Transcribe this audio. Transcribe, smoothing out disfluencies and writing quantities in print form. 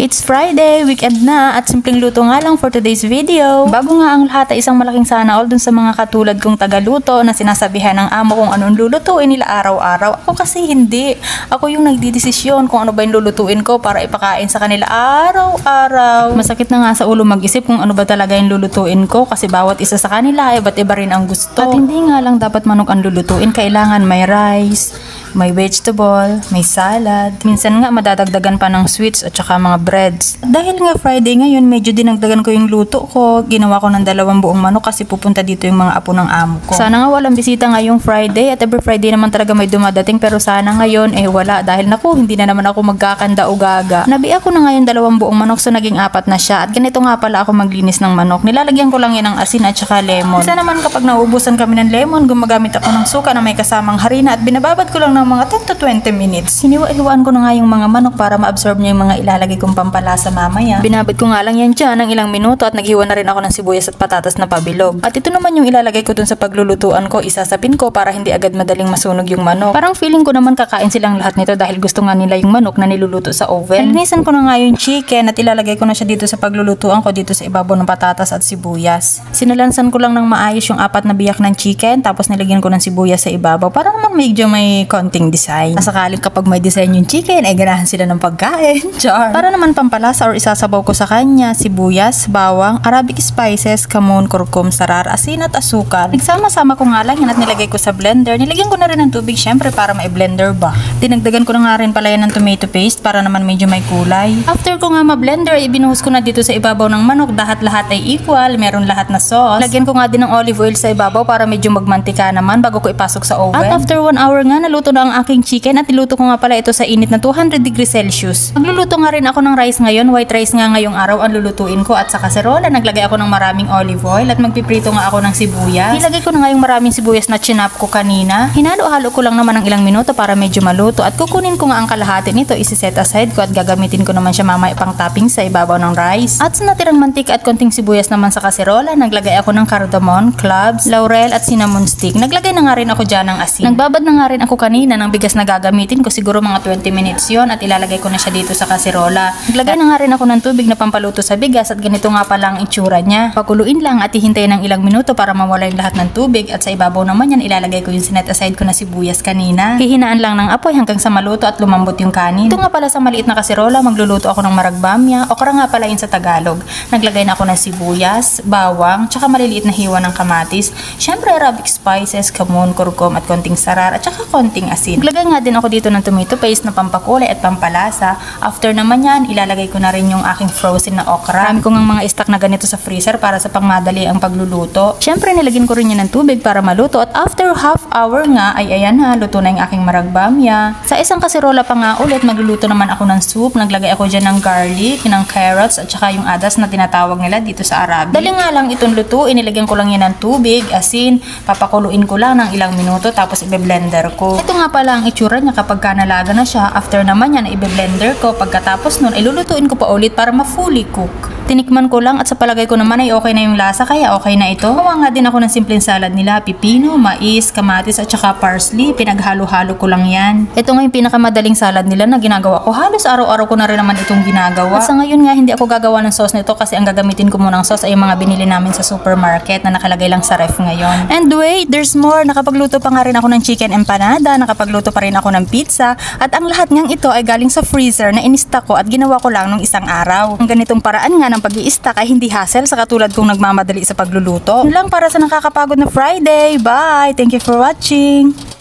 It's Friday, weekend na at simpleng luto nga lang for today's video. Bago nga ang lahat ay isang malaking sana all dun sa mga katulad kong tagaluto na sinasabihan ng amo kung anong lulutuin nila araw-araw. Ako kasi hindi. Ako yung nagdidesisyon kung ano ba yung lulutuin ko para ipakain sa kanila araw-araw. Masakit na nga sa ulo mag-isip kung ano ba talaga yung lulutuin ko kasi bawat isa sa kanila ay iba't iba rin ang gusto. At hindi nga lang dapat manok ang lulutuin, kailangan may rice, may vegetable, may salad. Minsan nga madadagdagan pa ng sweets at saka mga breads. Dahil nga Friday ngayon, medyo dinagdagan ko yung luto ko. Ginawa ko ng 2 buong manok kasi pupunta dito yung mga apo ng amo ko. Sana nga walang bisita ngayong Friday at every Friday naman talaga may dumadating pero sana ngayon wala dahil naku, hindi na naman ako magkakanda o gaga. Nabi ako na ngayon 2 buong manok so naging 4 na siya at ganito nga pala ako maglinis ng manok. Nilalagyan ko lang yan ng asin at saka lemon. Isa naman kapag nauubusan kami ng lemon, gumagamit ako ng suka na may kasamang harina at binababad ko lang ng mga 10 to 20 minutes. Hiniwa-hiwaan ko na nga yung mga manok para ma-absorb niya yung mga ilalagay kong pampalasa mamaya. Binabad ko nga lang yan dyan ng ilang minuto at naghiwa na rin ako ng sibuyas at patatas na pabilog. At ito naman yung ilalagay ko dun sa paglulutuan ko, isasapin ko para hindi agad madaling masunog yung manok. Parang feeling ko naman kakain silang lahat nito dahil gusto nga nila yung manok na niluluto sa oven. Linisan ko na nga yung chicken at ilalagay ko na siya dito sa paglulutuan ko dito sa ibabaw ng patatas at sibuyas. Sinalansan ko lang ng maayos yung 4 na biyak ng chicken tapos nilagyan ko ng sibuyas sa ibabaw para naman medyo may konting design. Sakaling kapag may design yung chicken ay ganahan sila ng pagkain. Char. Para naman pampalasa or isasabaw ko sa kanya sibuyas, bawang, Arabic spices, kamon, kurkum, sarar, asin at asukal. Nagsama-sama ko nga lang yan at nilagay ko sa blender. Nilagyan ko na rin ng tubig syempre para ma-blender ba. Dinagdagan ko na nga rin pala yan ng tomato paste para naman medyo may kulay. After ko nga ma-blender, ibinuhos ko na dito sa ibabaw ng manok. Lahat ay equal, meron lahat na sauce. Lagyan ko nga din ng olive oil sa ibabaw para medyo magmantika naman bago ko ipasok sa oven. At after 1 hour nga, naluto na ang aking chicken at niluto ko nga pala ito sa init na 200 degrees Celsius. Magluluto nga rin ako ng rice ngayon. White rice nga ngayong araw ang lulutuin ko at sa kaserola naglagay ako ng maraming olive oil at magpiprito nga ako ng sibuyas. Nilagay ko na nga yung maraming sibuyas na chinap ko kanina. Hinalo-halo ko lang naman ng ilang minuto para medyo maluto at kukunin ko nga ang kalahati nito, isi-set aside ko at gagamitin ko naman siya mamaya pang topping sa ibabaw ng rice. At sa natirang mantika at konting sibuyas naman sa kaserola, naglagay ako ng cardamom, cloves, laurel at cinnamon stick. Naglagay na nga rin ako dyan ng asin. Nagbabad na nga rin ako kanina ng bigas na gagamitin ko, siguro mga 20 minutes yon at ilalagay ko na siya dito sa kaserola. Naglagay na nga rin ako ng tubig na pampaluto sa bigas at ganito nga pala ang itsura niya. Pakuluin lang at hihintayin ng ilang minuto para mawala yung lahat ng tubig at sa ibabaw naman yan ilalagay ko yung sinet aside ko na sibuyas kanina. Hihinaan lang ng apoy hanggang sa maluto at lumambot yung kanin. Ito nga pala sa maliit na kaserola, magluluto ako ng maragbamya, okra nga pala yun sa Tagalog. Naglagay na ako ng sibuyas, bawang, tsaka maliliit na hiwa ng kamatis. Syempre Arabic spices, kamon, kurkum at konting sarar at tsaka konting asin. Naglagay nga din ako dito ng tomato paste na pampakulay at pampalasa. After naman yan, ilalagay ko na rin yung aking frozen na okra. Marami ko ng mga stock na ganito sa freezer para sa pangmadali ang pagluluto. Syempre nilagyan ko rin yan ng tubig para maluto at after half hour nga ay ayan na, luto na yung aking maragbamya. Sa isang kaserola pa nga ulit, magluluto naman ako ng soup. Naglagay ako dyan ng garlic, ng carrots at saka yung adas na tinatawag nila dito sa Arabic. Dali nga lang itong lutuin, nilagyan ko lang yan ng tubig, asin, papakuluin ko lang ng ilang minuto tapos ibe-blender ko. Ito nga pala ang itsura niya kapag nalaga na siya. After naman yan, ibe-blender ko. Pagkatapos nun, ilulutuin ko pa ulit para ma-fully cook. Tinikman ko lang at sa palagay ko naman ay okay na yung lasa kaya okay na ito. Gumawa nga din ako ng simpleng salad nila, pipino, mais, kamatis at saka parsley. Pinaghalo-halo ko lang yan. Ito nga yung pinakamadaling salad nila na ginagawa ko. Halos araw-araw ko na rin naman itong ginagawa. At sa ngayon nga hindi ako gagawa ng sauce nito kasi ang gagamitin ko munang sauce ay yung mga binili namin sa supermarket na nakalagay lang sa ref ngayon. And wait, there's more. Nakapagluto pa nga rin ako ng chicken empanada, nakapagluto pa rin ako ng pizza at ang lahat ngang ito ay galing sa freezer na inista ko at ginawa ko lang nung isang araw. Ang ganitong paraan nga ng pag-i-stack ay hindi hassle sa katulad kong nagmamadali sa pagluluto. Yun lang para sa nakakapagod na Friday. Bye! Thank you for watching!